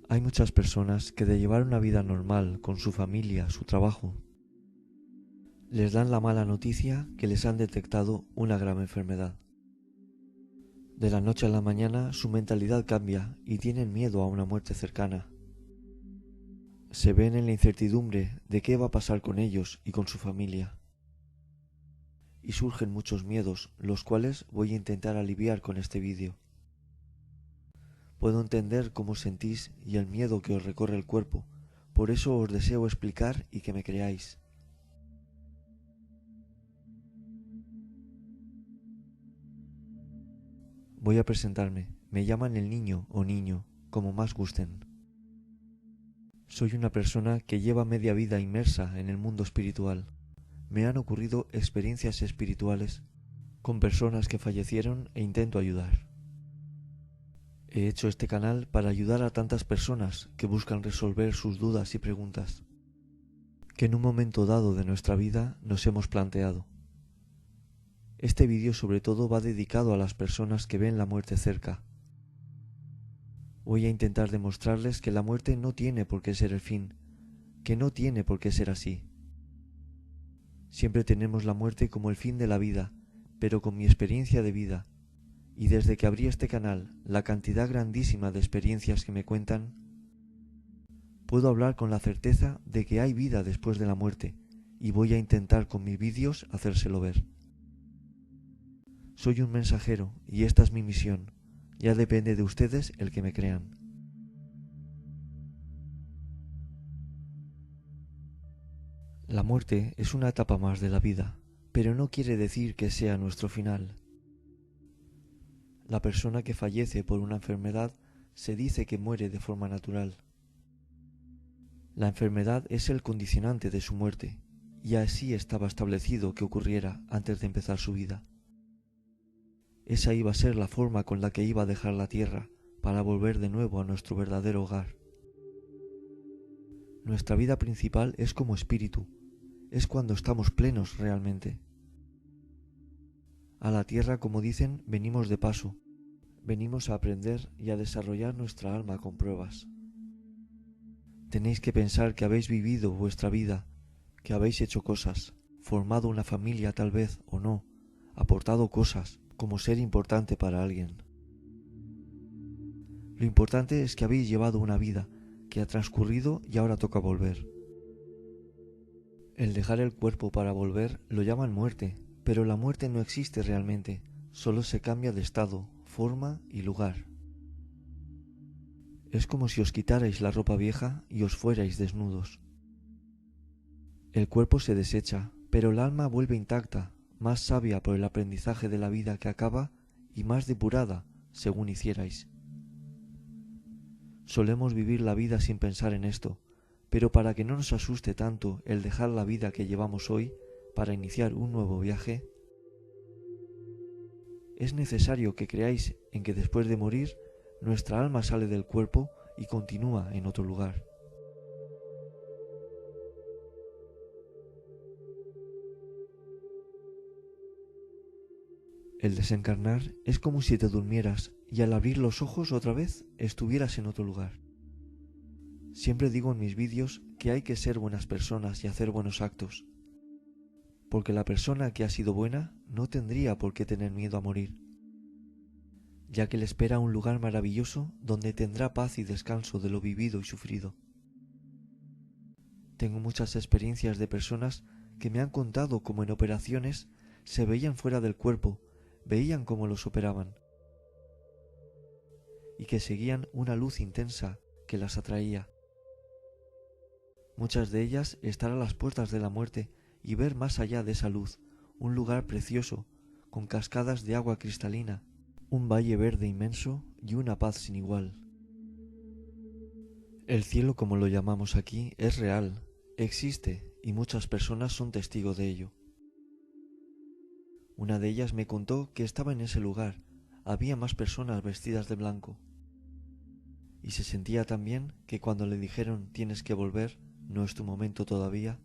Hay muchas personas que de llevar una vida normal con su familia, su trabajo, les dan la mala noticia que les han detectado una grave enfermedad. De la noche a la mañana su mentalidad cambia y tienen miedo a una muerte cercana. Se ven en la incertidumbre de qué va a pasar con ellos y con su familia. Y surgen muchos miedos, los cuales voy a intentar aliviar con este vídeo. Puedo entender cómo sentís y el miedo que os recorre el cuerpo, por eso os deseo explicar y que me creáis. Voy a presentarme, me llaman el niño o niño, como más gusten. Soy una persona que lleva media vida inmersa en el mundo espiritual. Me han ocurrido experiencias espirituales con personas que fallecieron e intento ayudar. He hecho este canal para ayudar a tantas personas que buscan resolver sus dudas y preguntas que en un momento dado de nuestra vida nos hemos planteado. Este vídeo sobre todo va dedicado a las personas que ven la muerte cerca. Voy a intentar demostrarles que la muerte no tiene por qué ser el fin, que no tiene por qué ser así. Siempre tenemos la muerte como el fin de la vida, pero con mi experiencia de vida, y desde que abrí este canal, la cantidad grandísima de experiencias que me cuentan, puedo hablar con la certeza de que hay vida después de la muerte, y voy a intentar con mis vídeos hacérselo ver. Soy un mensajero y esta es mi misión. Ya depende de ustedes el que me crean. La muerte es una etapa más de la vida, pero no quiere decir que sea nuestro final. La persona que fallece por una enfermedad se dice que muere de forma natural. La enfermedad es el condicionante de su muerte, y así estaba establecido que ocurriera antes de empezar su vida. Esa iba a ser la forma con la que iba a dejar la tierra para volver de nuevo a nuestro verdadero hogar. Nuestra vida principal es como espíritu, es cuando estamos plenos realmente. A la tierra, como dicen, venimos de paso, venimos a aprender y a desarrollar nuestra alma con pruebas. Tenéis que pensar que habéis vivido vuestra vida, que habéis hecho cosas, formado una familia tal vez o no, aportado cosas como ser importante para alguien. Lo importante es que habéis llevado una vida que ha transcurrido y ahora toca volver. El dejar el cuerpo para volver lo llaman muerte, pero la muerte no existe realmente, solo se cambia de estado, forma y lugar. Es como si os quitarais la ropa vieja y os fuerais desnudos. El cuerpo se desecha, pero el alma vuelve intacta, más sabia por el aprendizaje de la vida que acaba y más depurada, según hicierais. Solemos vivir la vida sin pensar en esto, pero para que no nos asuste tanto el dejar la vida que llevamos hoy para iniciar un nuevo viaje, es necesario que creáis en que después de morir, nuestra alma sale del cuerpo y continúa en otro lugar. El desencarnar es como si te durmieras y al abrir los ojos otra vez estuvieras en otro lugar. Siempre digo en mis vídeos que hay que ser buenas personas y hacer buenos actos, porque la persona que ha sido buena no tendría por qué tener miedo a morir, ya que le espera un lugar maravilloso donde tendrá paz y descanso de lo vivido y sufrido. Tengo muchas experiencias de personas que me han contado cómo en operaciones se veían fuera del cuerpo, veían cómo los operaban y que seguían una luz intensa que las atraía. Muchas de ellas estar a las puertas de la muerte y ver más allá de esa luz, un lugar precioso, con cascadas de agua cristalina, un valle verde inmenso y una paz sin igual. El cielo, como lo llamamos aquí, es real, existe y muchas personas son testigos de ello. Una de ellas me contó que estaba en ese lugar, había más personas vestidas de blanco. Y se sentía tan bien que cuando le dijeron tienes que volver, no es tu momento todavía,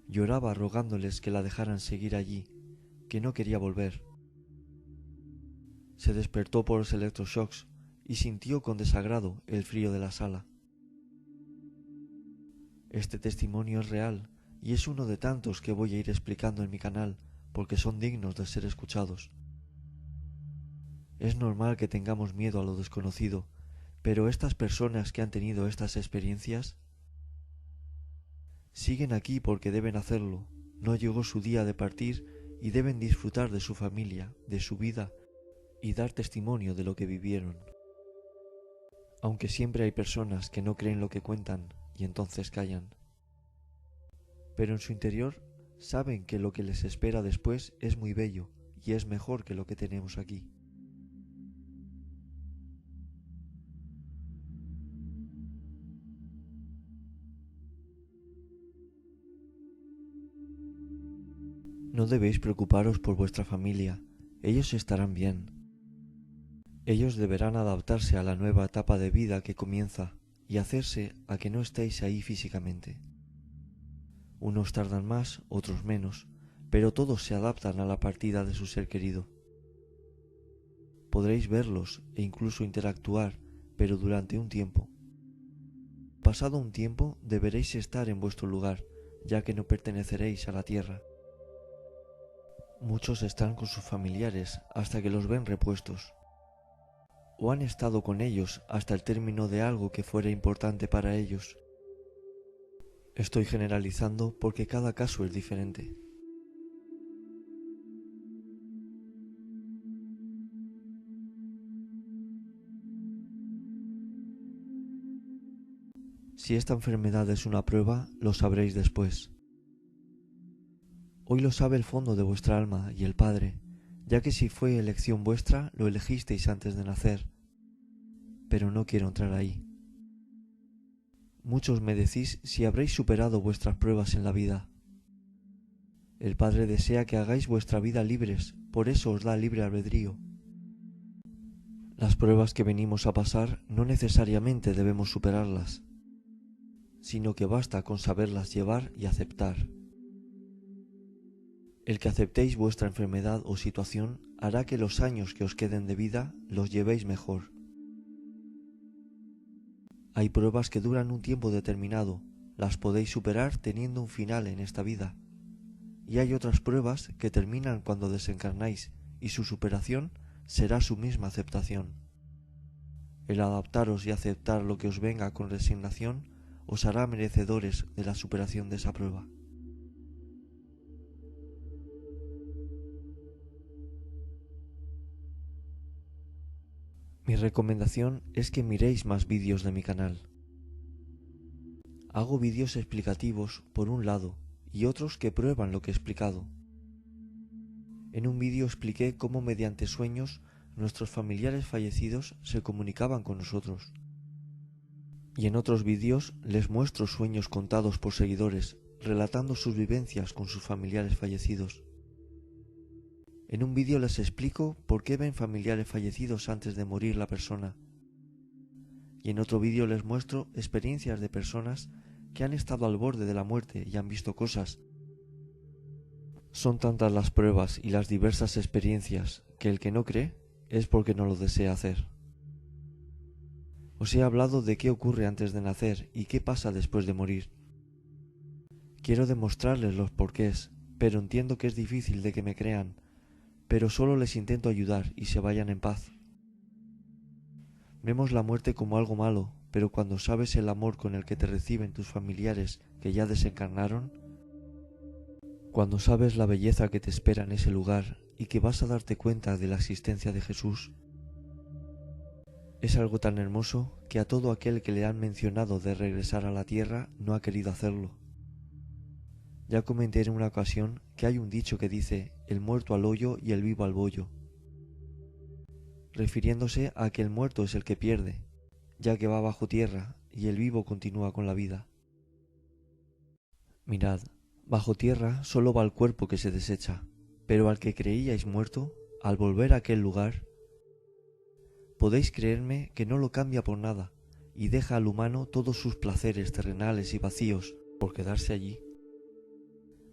lloraba rogándoles que la dejaran seguir allí, que no quería volver. Se despertó por los electroshocks y sintió con desagrado el frío de la sala. Este testimonio es real y es uno de tantos que voy a ir explicando en mi canal porque son dignos de ser escuchados. Es normal que tengamos miedo a lo desconocido, pero estas personas que han tenido estas experiencias siguen aquí porque deben hacerlo. No llegó su día de partir y deben disfrutar de su familia, de su vida y dar testimonio de lo que vivieron. Aunque siempre hay personas que no creen lo que cuentan y entonces callan. Pero en su interior saben que lo que les espera después es muy bello y es mejor que lo que tenemos aquí. No debéis preocuparos por vuestra familia, ellos estarán bien. Ellos deberán adaptarse a la nueva etapa de vida que comienza y hacerse a que no estéis ahí físicamente. Unos tardan más, otros menos, pero todos se adaptan a la partida de su ser querido. Podréis verlos e incluso interactuar, pero durante un tiempo. Pasado un tiempo deberéis estar en vuestro lugar, ya que no perteneceréis a la tierra. Muchos están con sus familiares hasta que los ven repuestos, o han estado con ellos hasta el término de algo que fuera importante para ellos. Estoy generalizando porque cada caso es diferente. Si esta enfermedad es una prueba, lo sabréis después. Hoy lo sabe el fondo de vuestra alma y el Padre, ya que si fue elección vuestra, lo elegisteis antes de nacer. Pero no quiero entrar ahí. Muchos me decís si habréis superado vuestras pruebas en la vida. El Padre desea que hagáis vuestra vida libres, por eso os da libre albedrío. Las pruebas que venimos a pasar no necesariamente debemos superarlas, sino que basta con saberlas llevar y aceptar. El que aceptéis vuestra enfermedad o situación hará que los años que os queden de vida los llevéis mejor. Hay pruebas que duran un tiempo determinado, las podéis superar teniendo un final en esta vida. Y hay otras pruebas que terminan cuando desencarnáis y su superación será su misma aceptación. El adaptaros y aceptar lo que os venga con resignación os hará merecedores de la superación de esa prueba. Mi recomendación es que miréis más vídeos de mi canal. Hago vídeos explicativos por un lado y otros que prueban lo que he explicado. En un vídeo expliqué cómo mediante sueños nuestros familiares fallecidos se comunicaban con nosotros. Y en otros vídeos les muestro sueños contados por seguidores, relatando sus vivencias con sus familiares fallecidos. En un vídeo les explico por qué ven familiares fallecidos antes de morir la persona. Y en otro vídeo les muestro experiencias de personas que han estado al borde de la muerte y han visto cosas. Son tantas las pruebas y las diversas experiencias que el que no cree es porque no lo desea hacer. Os he hablado de qué ocurre antes de nacer y qué pasa después de morir. Quiero demostrarles los porqués, pero entiendo que es difícil de que me crean, pero solo les intento ayudar y se vayan en paz. Vemos la muerte como algo malo, pero cuando sabes el amor con el que te reciben tus familiares que ya desencarnaron, cuando sabes la belleza que te espera en ese lugar y que vas a darte cuenta de la existencia de Jesús, es algo tan hermoso que a todo aquel que le han mencionado de regresar a la tierra no ha querido hacerlo. Ya comenté en una ocasión que hay un dicho que dice el muerto al hoyo y el vivo al bollo, refiriéndose a que el muerto es el que pierde, ya que va bajo tierra y el vivo continúa con la vida. Mirad, bajo tierra solo va el cuerpo que se desecha, pero al que creíais muerto, al volver a aquel lugar, podéis creerme que no lo cambia por nada y deja al humano todos sus placeres terrenales y vacíos por quedarse allí.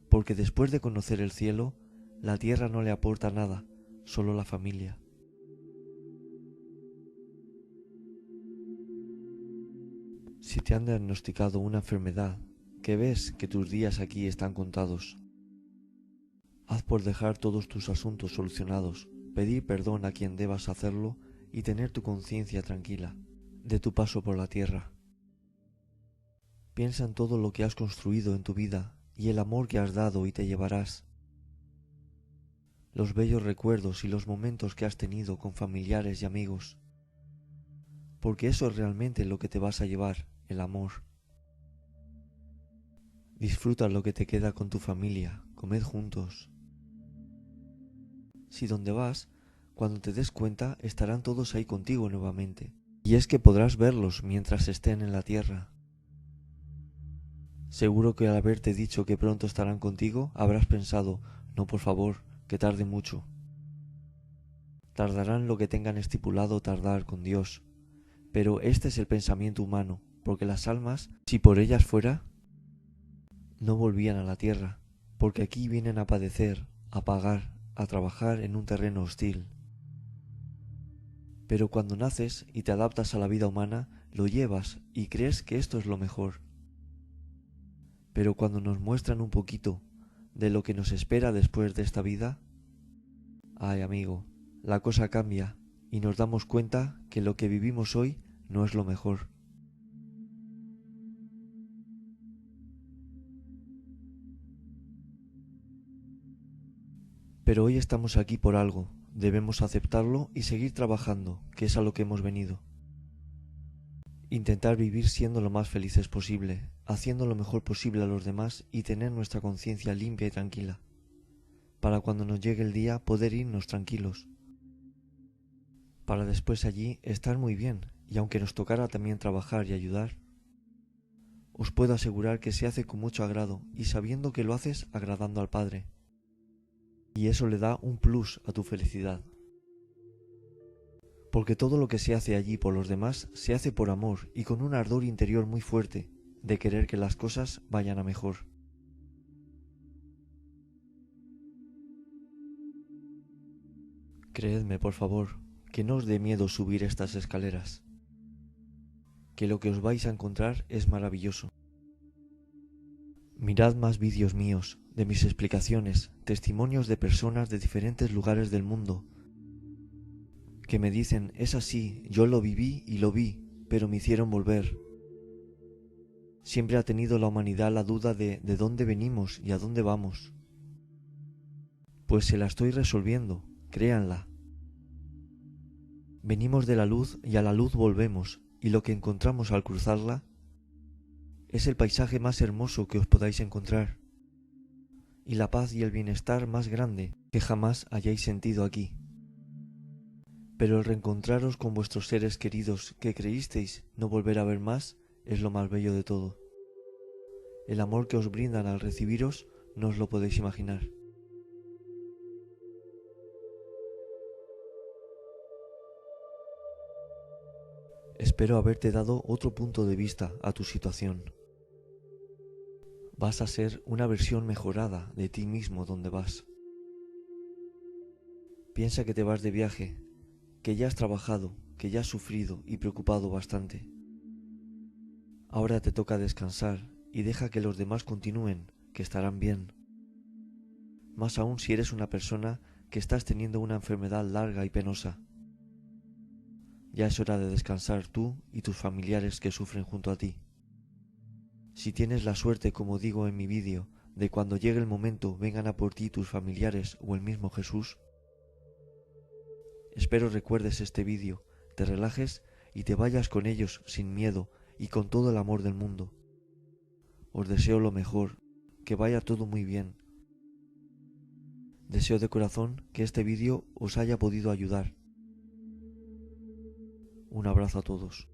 Porque después de conocer el cielo, la tierra no le aporta nada, solo la familia. Si te han diagnosticado una enfermedad, que ves que tus días aquí están contados, haz por dejar todos tus asuntos solucionados, pedir perdón a quien debas hacerlo y tener tu conciencia tranquila de tu paso por la tierra. Piensa en todo lo que has construido en tu vida y el amor que has dado y te llevarás. Los bellos recuerdos y los momentos que has tenido con familiares y amigos. Porque eso es realmente lo que te vas a llevar, el amor. Disfruta lo que te queda con tu familia, comed juntos. Si donde vas, cuando te des cuenta, estarán todos ahí contigo nuevamente. Y es que podrás verlos mientras estén en la tierra. Seguro que al haberte dicho que pronto estarán contigo, habrás pensado, no, por favor, que tarde mucho. Tardarán lo que tengan estipulado tardar con Dios. Pero este es el pensamiento humano, porque las almas, si por ellas fuera, no volvían a la tierra, porque aquí vienen a padecer, a pagar, a trabajar en un terreno hostil. Pero cuando naces y te adaptas a la vida humana, lo llevas y crees que esto es lo mejor. Pero cuando nos muestran un poquito de lo que nos espera después de esta vida, ay amigo, la cosa cambia y nos damos cuenta que lo que vivimos hoy no es lo mejor. Pero hoy estamos aquí por algo, debemos aceptarlo y seguir trabajando, que es a lo que hemos venido. Intentar vivir siendo lo más felices posible, haciendo lo mejor posible a los demás y tener nuestra conciencia limpia y tranquila, para cuando nos llegue el día poder irnos tranquilos, para después allí estar muy bien, y aunque nos tocara también trabajar y ayudar, os puedo asegurar que se hace con mucho agrado y sabiendo que lo haces agradando al Padre. Y eso le da un plus a tu felicidad. Porque todo lo que se hace allí por los demás se hace por amor y con un ardor interior muy fuerte de querer que las cosas vayan a mejor. Creedme, por favor, que no os dé miedo subir estas escaleras, que lo que os vais a encontrar es maravilloso. Mirad más vídeos míos, de mis explicaciones, testimonios de personas de diferentes lugares del mundo, que me dicen, es así, yo lo viví y lo vi, pero me hicieron volver. Siempre ha tenido la humanidad la duda de dónde venimos y a dónde vamos. Pues se la estoy resolviendo, créanla. Venimos de la luz y a la luz volvemos, y lo que encontramos al cruzarla es el paisaje más hermoso que os podáis encontrar, y la paz y el bienestar más grande que jamás hayáis sentido aquí. Pero el reencontraros con vuestros seres queridos que creísteis no volver a ver más es lo más bello de todo. El amor que os brindan al recibiros no os lo podéis imaginar. Espero haberte dado otro punto de vista a tu situación. Vas a ser una versión mejorada de ti mismo donde vas. Piensa que te vas de viaje, que ya has trabajado, que ya has sufrido y preocupado bastante. Ahora te toca descansar y deja que los demás continúen, que estarán bien. Más aún si eres una persona que estás teniendo una enfermedad larga y penosa. Ya es hora de descansar tú y tus familiares que sufren junto a ti. Si tienes la suerte, como digo en mi vídeo, de cuando llegue el momento vengan a por ti tus familiares o el mismo Jesús, espero recuerdes este vídeo, te relajes y te vayas con ellos sin miedo y con todo el amor del mundo. Os deseo lo mejor, que vaya todo muy bien. Deseo de corazón que este vídeo os haya podido ayudar. Un abrazo a todos.